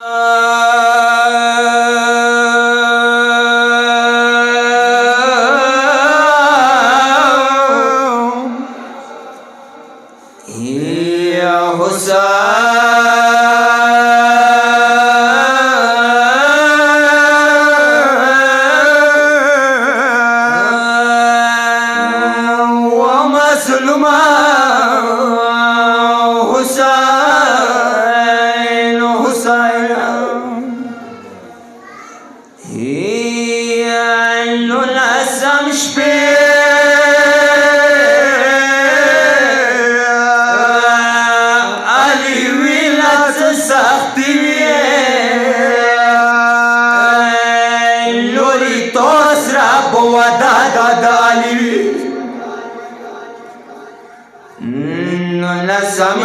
يا حسين ومسلمة حسين هي الأسم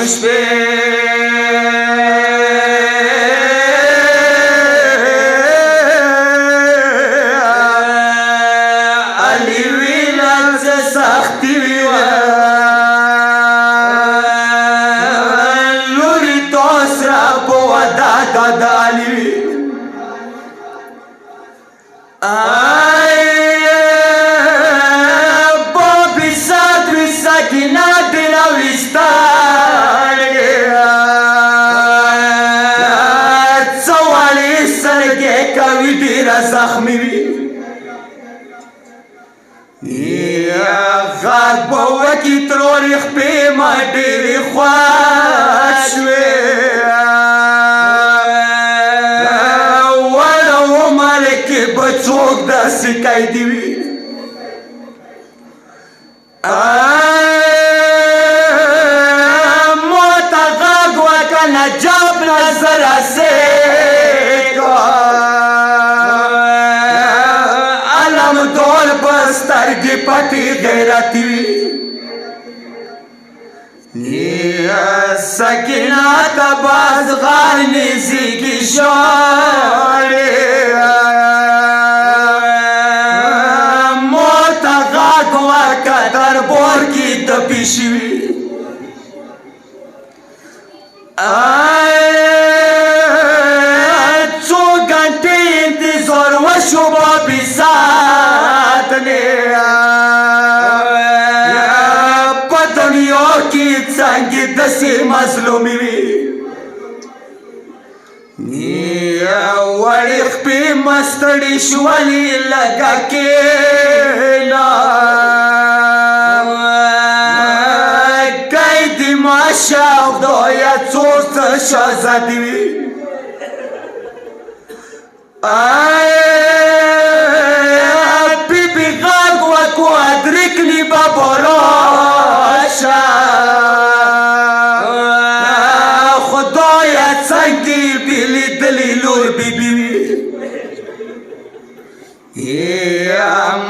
زخمی یا غار بوکی تروریخ پی ما دیری خواش ولو مالکی بچوک دستی کئی دیوی موتا غاگ وکا نجاب نظر سترگی پتی غیرتی سکینہ تباز غار نیزی کی شوری موتا غاگ وکا در بور کی دپیشوی چو گھنٹے انتظار وشو بابی ساتھ نے پتنیوں کی څنګه دسی مظلومی وی وړي خپې مستړي شولې لګه کېنا کای دې ماشه خدایه څو څه شهزادي وي بیبي غږ وکړو ادرکلي بابا راشه خدایه څنګه دې لیدلې لور بیبي وي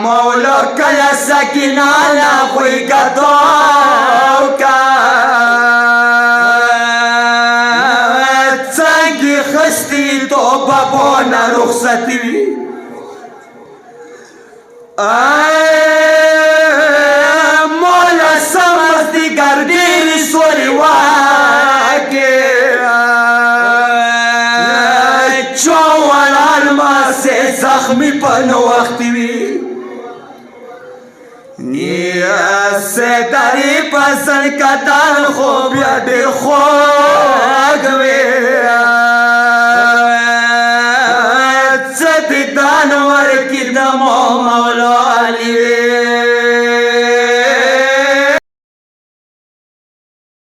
مولا کله سکینه له خوی ګداو کا څنګه خستې توبه بونه رخصتي وي مولا سمزدیگر ډېرې سورې واکې چاول الماسې زخمي په نه وختي وي سیداري په سر کتل خو بیا ډېر خوږ وي څه دې دان ورکړي د مولا علي